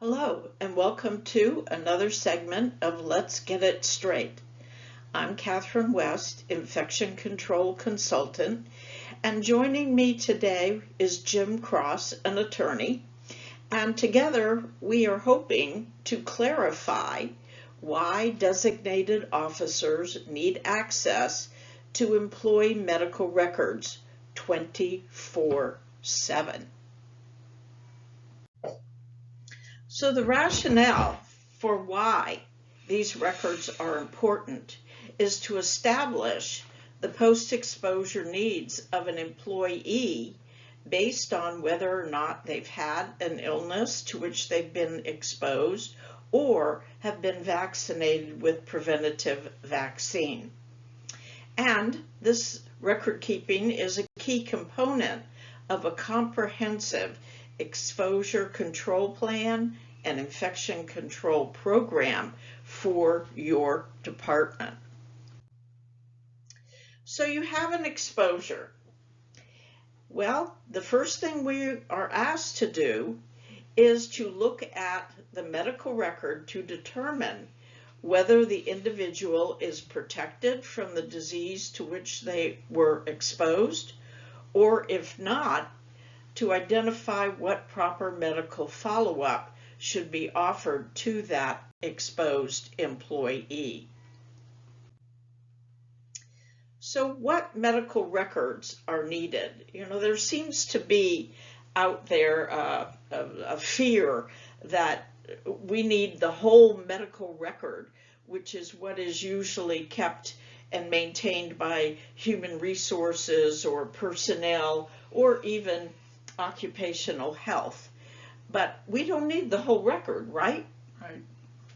Hello, and welcome to another segment of Let's Get It Straight. I'm Katherine West, Infection Control Consultant, and joining me today is Jim Cross, an attorney, and together we are hoping to clarify why designated officers need access to employee medical records 24/7. So the rationale for why these records are important is to establish the post-exposure needs of an employee based on whether or not they've had an illness to which they've been exposed or have been vaccinated with preventative vaccine. And this record keeping is a key component of a comprehensive exposure control plan and infection control program for your department. So you have an exposure. Well, the first thing we are asked to do is to look at the medical record to determine whether the individual is protected from the disease to which they were exposed, or if not, to identify what proper medical follow-up should be offered to that exposed employee. So what medical records are needed? There seems to be out there a fear that we need the whole medical record, which is what is usually kept and maintained by human resources or personnel or even occupational health. But we don't need the whole record, right? Right.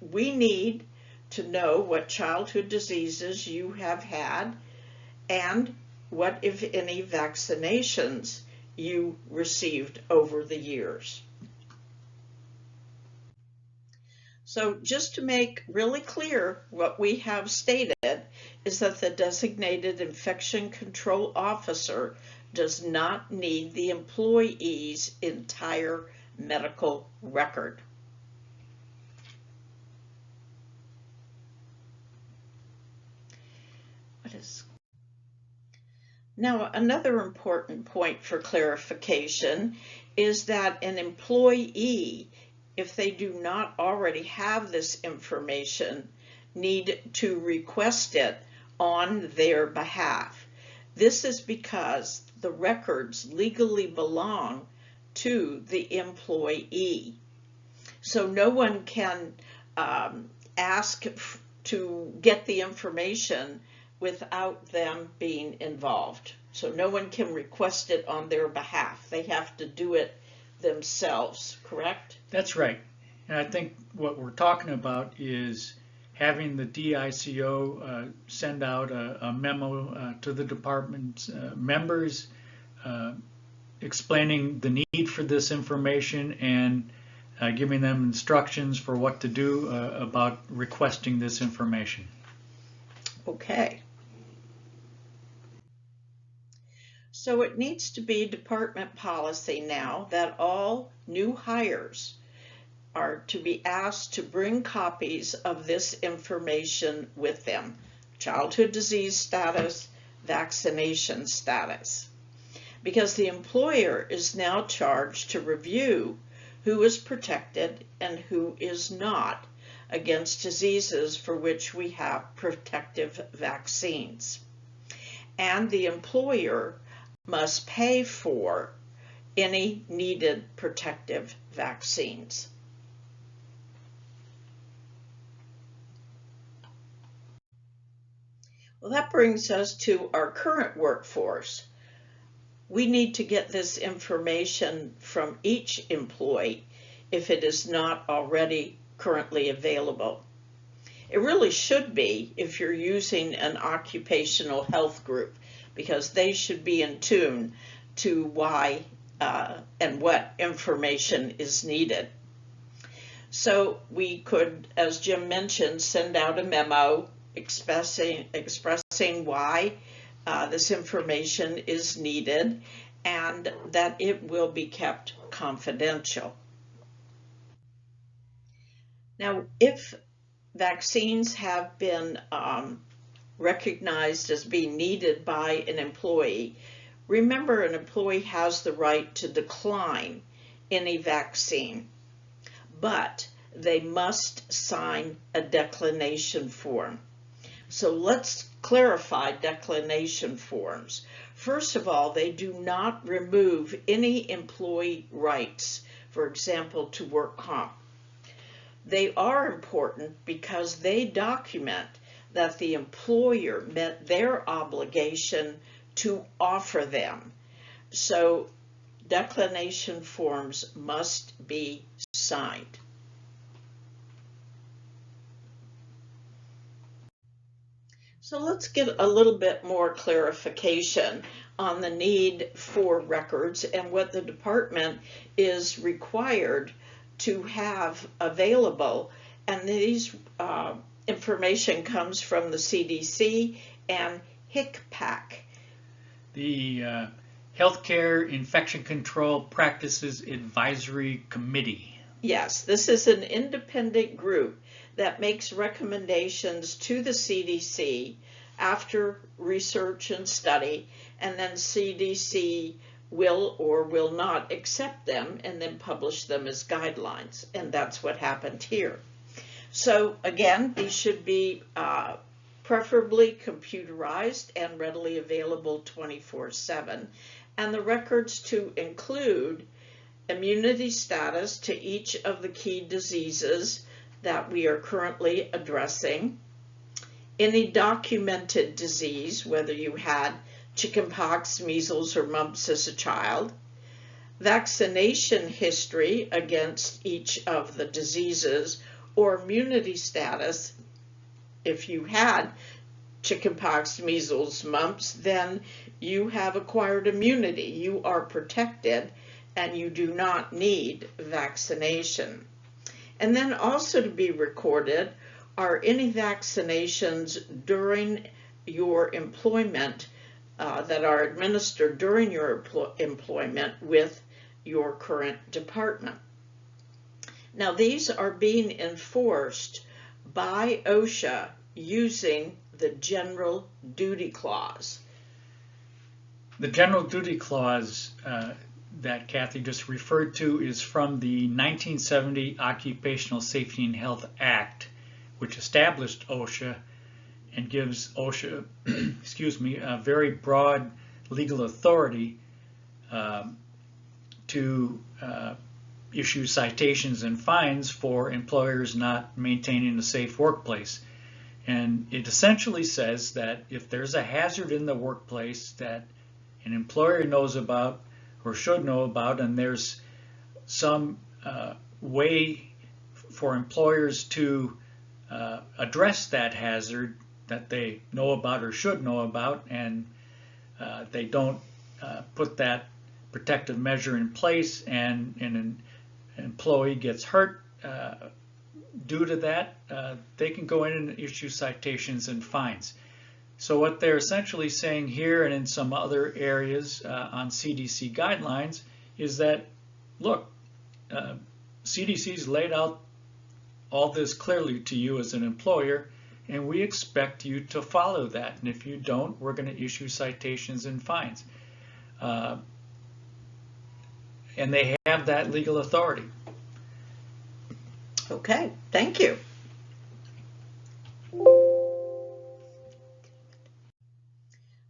We need to know what childhood diseases you have had and what, if any, vaccinations you received over the years. So just to make really clear, what we have stated is that the designated infection control officer does not need the employee's entire medical record. Now, another important point for clarification is that an employee, if they do not already have this information, need to request it on their behalf. This is because the records legally belong to the employee. So no one can ask to get the information without them being involved. So no one can request it on their behalf. They have to do it themselves, correct? That's right. And I think what we're talking about is having the DICO send out a memo to the department's members explaining the need for this information and giving them instructions for what to do about requesting this information. Okay. So it needs to be department policy now that all new hires are to be asked to bring copies of this information with them: childhood disease status, vaccination status. Because the employer is now charged to review who is protected and who is not against diseases for which we have protective vaccines. And the employer must pay for any needed protective vaccines. Well, that brings us to our current workforce. We need to get this information from each employee if it is not already currently available. It really should be if you're using an occupational health group, because they should be in tune to why and what information is needed. So we could, as Jim mentioned, send out a memo expressing why this information is needed and that it will be kept confidential. Now, if vaccines have been recognized as being needed by an employee, remember an employee has the right to decline any vaccine, but they must sign a declination form. So let's clarify declination forms. First of all, they do not remove any employee rights, for example, to work comp. They are important because they document that the employer met their obligation to offer them. So declination forms must be signed. So let's get a little bit more clarification on the need for records and what the department is required to have available. And these information comes from the CDC and HICPAC. The Healthcare Infection Control Practices Advisory Committee. Yes, this is an independent group that makes recommendations to the CDC after research and study, and then CDC will or will not accept them and then publish them as guidelines, and that's what happened here. So again, these should be preferably computerized and readily available 24/7, and the records to include immunity status to each of the key diseases that we are currently addressing, any documented disease, whether you had chickenpox, measles, or mumps as a child, vaccination history against each of the diseases, or immunity status. If you had chickenpox, measles, mumps, then you have acquired immunity. You are protected and you do not need vaccination. And then also to be recorded are any vaccinations during your employment that are administered during your employment with your current department. Now, these are being enforced by OSHA using the General Duty Clause. The General Duty Clause that Kathy just referred to is from the 1970 Occupational Safety and Health Act, which established OSHA and gives OSHA, a very broad legal authority to issue citations and fines for employers not maintaining a safe workplace. And it essentially says that if there's a hazard in the workplace that an employer knows about or should know about, and there's some way for employers to address that hazard that they know about or should know about, and they don't put that protective measure in place, and an employee gets hurt due to that, they can go in and issue citations and fines. So what they're essentially saying here and in some other areas on CDC guidelines is that, look, CDC's laid out all this clearly to you as an employer, and we expect you to follow that. And if you don't, we're going to issue citations and fines. And they have that legal authority. Okay, thank you.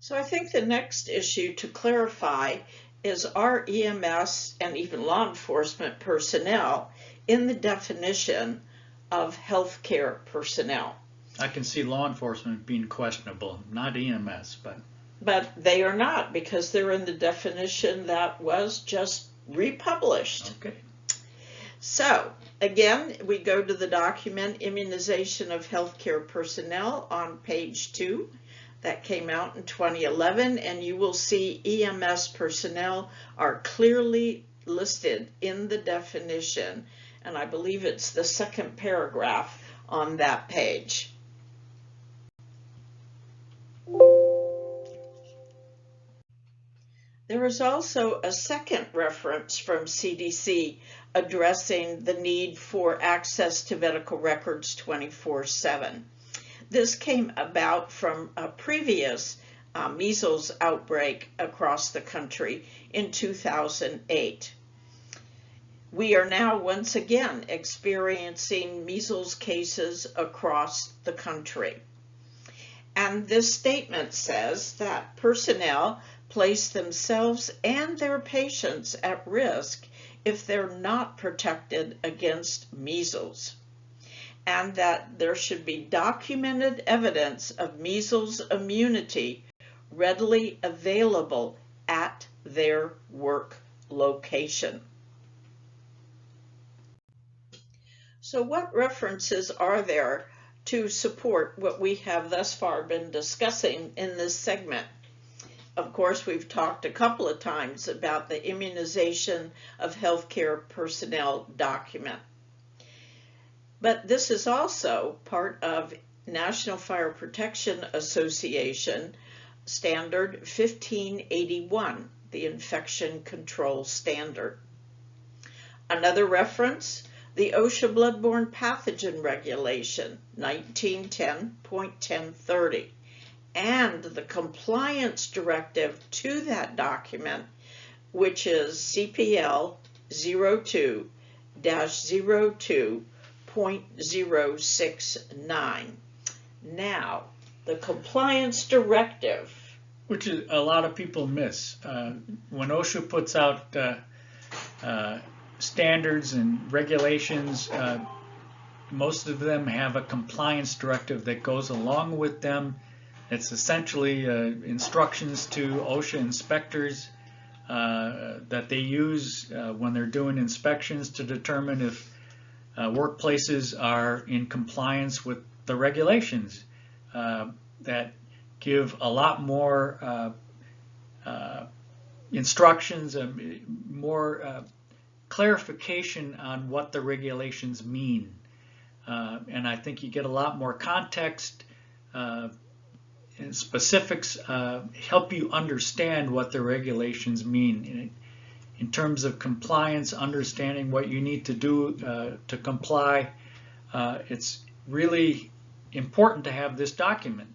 So I think the next issue to clarify is, are EMS and even law enforcement personnel in the definition of healthcare personnel? I can see law enforcement being questionable, not EMS, but they are not, because they're in the definition that was just republished. Okay. So again, we go to the document Immunization of Healthcare Personnel on page 2. That came out in 2011, and you will see EMS personnel are clearly listed in the definition, and I believe it's the second paragraph on that page. There There is also a second reference from CDC addressing the need for access to medical records 24/7. This came about from a previous measles outbreak across the country in 2008. We are now once again experiencing measles cases across the country. And this statement says that personnel place themselves and their patients at risk if they're not protected against measles, and that there should be documented evidence of measles immunity readily available at their work location. So what references are there to support what we have thus far been discussing in this segment? Of course, we've talked a couple of times about the immunization of healthcare personnel document. But this is also part of National Fire Protection Association Standard 1581, the Infection Control Standard. Another reference, the OSHA Bloodborne Pathogen Regulation 1910.1030. and the compliance directive to that document, which is CPL 02-02.069. Now, the compliance directive, which is a lot of people miss. When OSHA puts out standards and regulations, most of them have a compliance directive that goes along with them. It's essentially instructions to OSHA inspectors that they use when they're doing inspections to determine if workplaces are in compliance with the regulations, that give a lot more instructions, more clarification on what the regulations mean. And I think you get a lot more context, and specifics help you understand what the regulations mean. In terms of compliance, understanding what you need to do to comply, it's really important to have this document.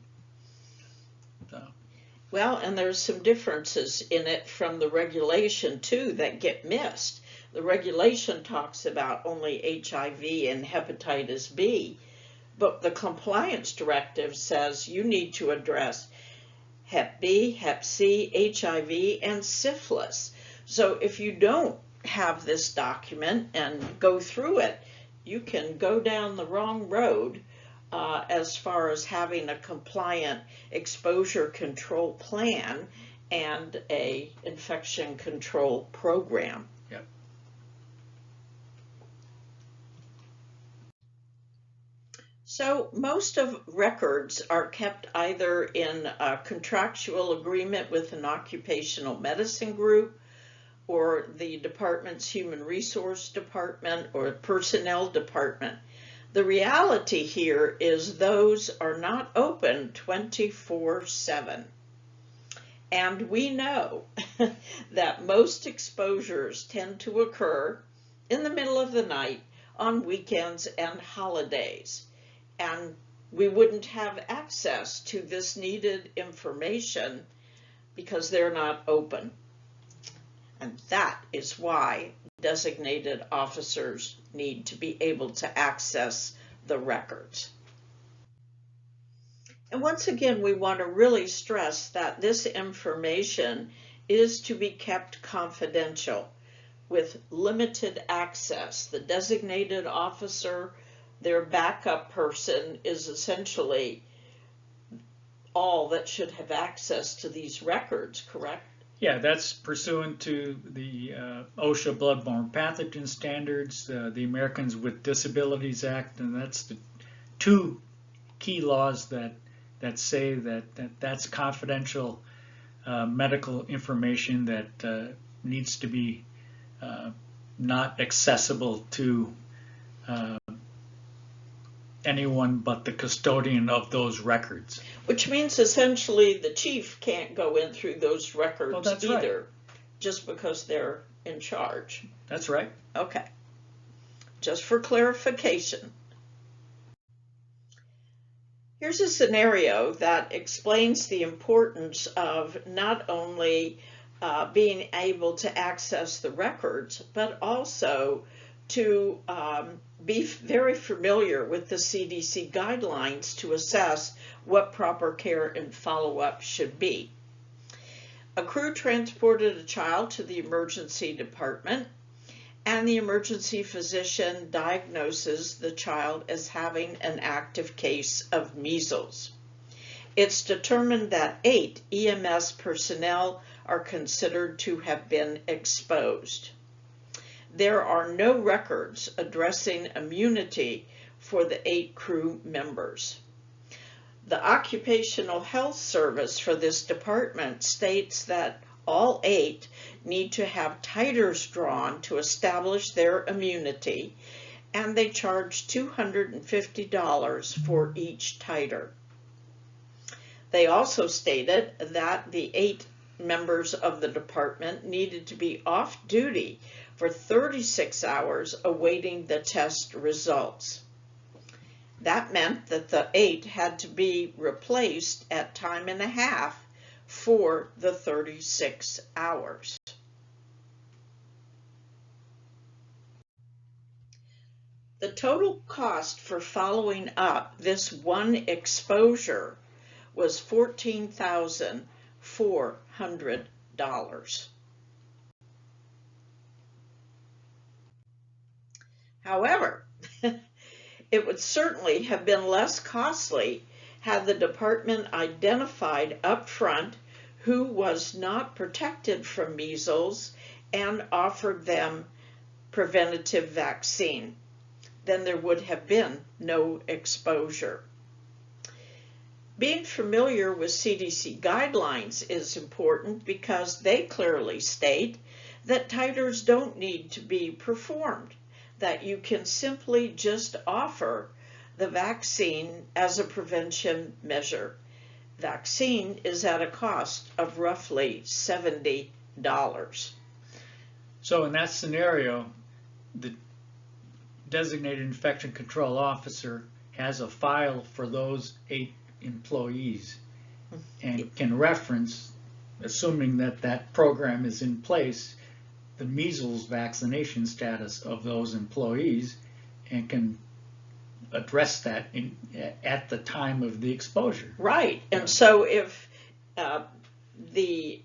Well, and there's some differences in it from the regulation too that get missed. The regulation talks about only HIV and hepatitis B, but the compliance directive says you need to address Hep B, Hep C, HIV, and syphilis. So if you don't have this document and go through it, you can go down the wrong road as far as having a compliant exposure control plan and a infection control program. Yep. So most of records are kept either in a contractual agreement with an occupational medicine group or the department's human resource department or personnel department. The reality here is those are not open 24/7. And we know that most exposures tend to occur in the middle of the night, on weekends and holidays. And we wouldn't have access to this needed information because they're not open. And that is why designated officers need to be able to access the records. And once again, we want to really stress that this information is to be kept confidential with limited access. The designated officer, their backup person, is essentially all that should have access to these records, correct? Yeah, that's pursuant to the OSHA Bloodborne Pathogen Standards, the Americans with Disabilities Act, and that's the two key laws that say that's confidential medical information that needs to be not accessible to anyone but the custodian of those records. Which means essentially the chief can't go in through those records that's either. right. just because they're in charge. That's right. Okay. Just for clarification. Here's a scenario that explains the importance of not only being able to access the records, but also to be very familiar with the CDC guidelines to assess what proper care and follow-up should be. A crew transported a child to the emergency department, and the emergency physician diagnoses the child as having an active case of measles. It's determined that 8 EMS personnel are considered to have been exposed. There are no records addressing immunity for the 8 crew members. The Occupational Health Service for this department states that all 8 need to have titers drawn to establish their immunity, and they charge $250 for each titer. They also stated that the 8 members of the department needed to be off duty for 36 hours awaiting the test results. That meant that the 8 had to be replaced at time and a half for the 36 hours. The total cost for following up this one exposure was $14,400. However, it would certainly have been less costly had the department identified up front who was not protected from measles and offered them preventative vaccine. Then there would have been no exposure. Being familiar with CDC guidelines is important because they clearly state that titers don't need to be performed, that you can simply just offer the vaccine as a prevention measure. Vaccine is at a cost of roughly $70. So in that scenario, the designated infection control officer has a file for those 8 employees and can reference, assuming that that program is in place, the measles vaccination status of those employees, and can address that at the time of the exposure. Right. And so if the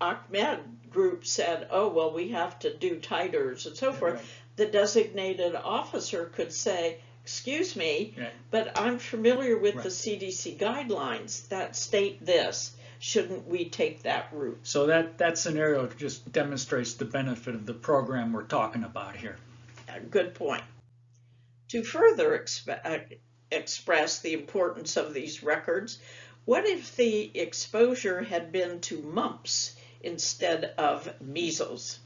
Ahmed group said, oh, well, we have to do titers and so forth, Right. The designated officer could say, excuse me, Right. but I'm familiar with Right. the CDC guidelines that state this. Shouldn't we take that route? So that scenario just demonstrates the benefit of the program we're talking about here. Good point. To further express the importance of these records, what if the exposure had been to mumps instead of measles?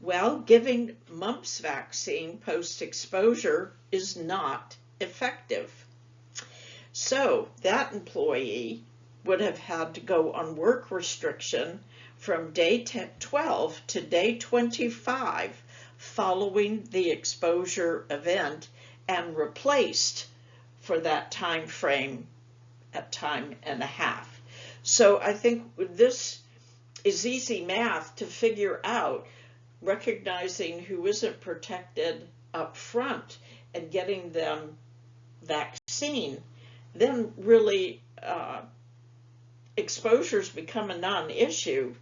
Well, giving mumps vaccine post-exposure is not effective. So that employee would have had to go on work restriction from day 12 to day 25 following the exposure event and replaced for that time frame at time and a half. So I think this is easy math to figure out, recognizing who isn't protected up front and getting them vaccine. Then really exposures become a non-issue,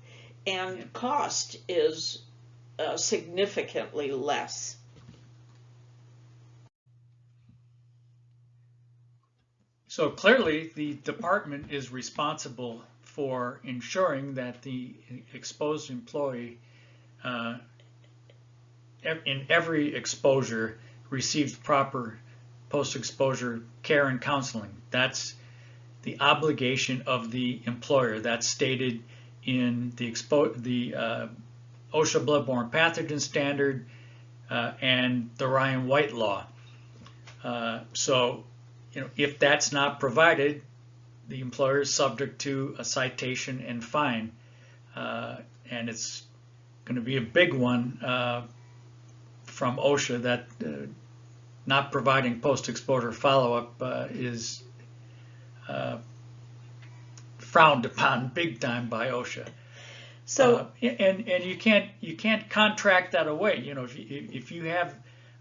and cost is significantly less. So clearly the department is responsible for ensuring that the exposed employee in every exposure receives proper post-exposure care and counseling. That's the obligation of the employer. That's stated in the OSHA bloodborne pathogen standard and the Ryan White law. So, if that's not provided, the employer is subject to a citation and fine. and it's going to be a big one from OSHA, that not providing post-exposure follow-up is frowned upon big time by OSHA. So and you can't contract that away. You know, if you have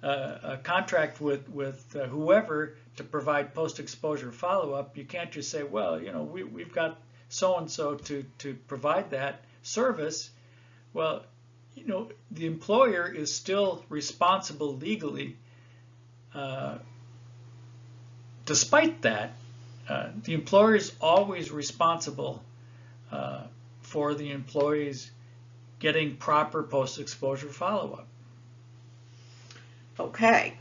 a contract with whoever to provide post-exposure follow-up, you can't just say, well, you know, we've got so-and-so to provide that service. Well, you know, the employer is still responsible legally. Despite that, the employer is always responsible for the employees getting proper post-exposure follow-up. okay.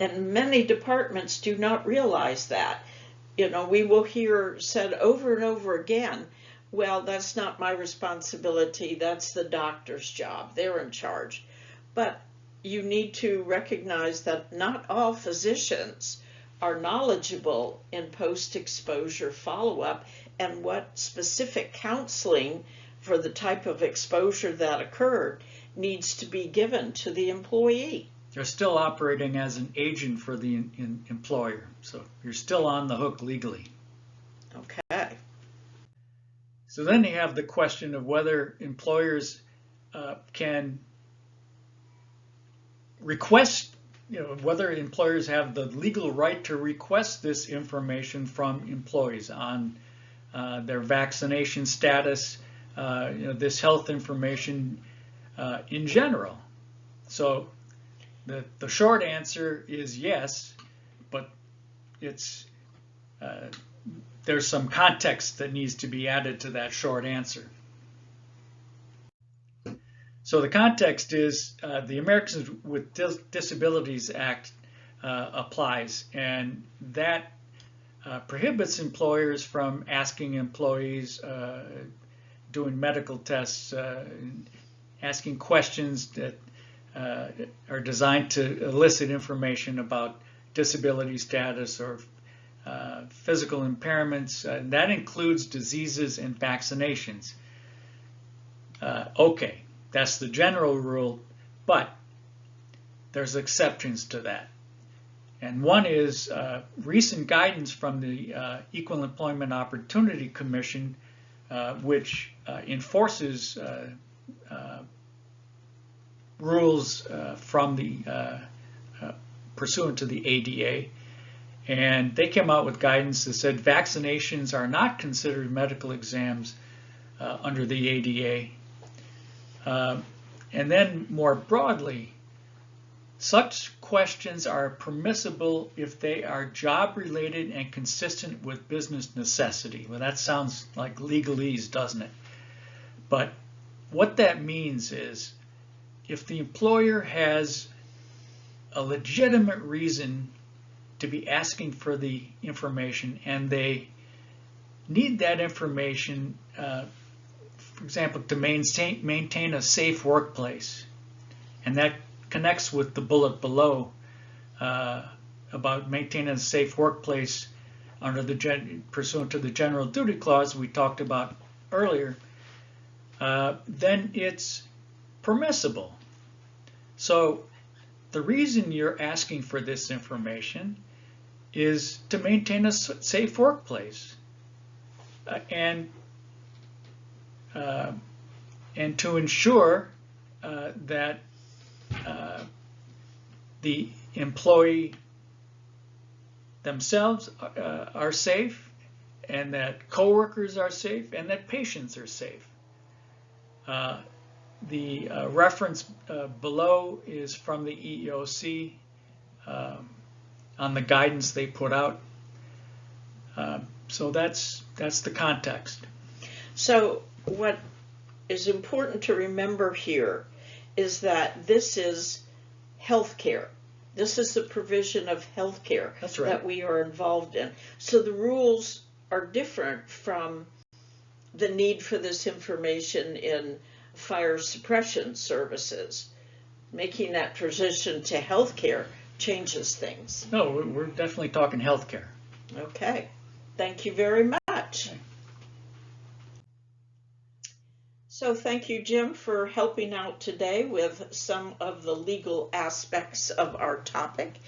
And many departments do not realize that. You know, we will hear said over and over again, well, that's not my responsibility, that's the doctor's job, they're in charge. But you need to recognize that not all physicians are knowledgeable in post-exposure follow-up and what specific counseling for the type of exposure that occurred needs to be given to the employee. They're still operating as an agent for the employer, so you're still on the hook legally. Okay. So then you have the question of whether employers can request, you know, whether employers have the legal right to request this information from employees on their vaccination status, you know, this health information in general. So the short answer is yes, but it's there's some context that needs to be added to that short answer. So the context is the Americans with Disabilities Act applies, and that prohibits employers from asking employees, doing medical tests, asking questions that are designed to elicit information about disability status or physical impairments. That includes diseases and vaccinations. Okay, that's the general rule, but there's exceptions to that. And one is recent guidance from the Equal Employment Opportunity Commission, which enforces rules from the pursuant to the ADA. And they came out with guidance that said vaccinations are not considered medical exams under the ADA. And then more broadly, such questions are permissible if they are job-related and consistent with business necessity. Well, that sounds like legalese, doesn't it? But what that means is if the employer has a legitimate reason to be asking for the information and they need that information, for example, to maintain a safe workplace, and that connects with the bullet below about maintaining a safe workplace under the pursuant to the General Duty Clause we talked about earlier, then it's permissible. So the reason you're asking for this information is to maintain a safe workplace and to ensure that the employee themselves are safe, and that coworkers are safe, and that patients are safe. The reference below is from the EEOC on the guidance they put out. So that's the context. So what is important to remember here is that this is healthcare. This is the provision of healthcare that we are involved in. So the rules are different from the need for this information in fire suppression services. Making that transition to healthcare changes things. No, we're definitely talking healthcare. Okay. Thank you very much. Okay. So thank you, Jim, for helping out today with some of the legal aspects of our topic.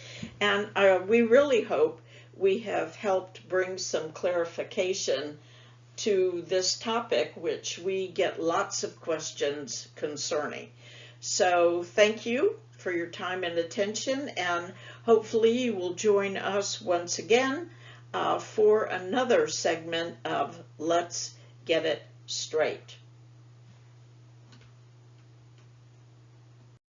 And we really hope we have helped bring some clarification to this topic, which we get lots of questions concerning. So thank you for your time and attention, and hopefully you will join us once again for another segment of Let's Get It Straight.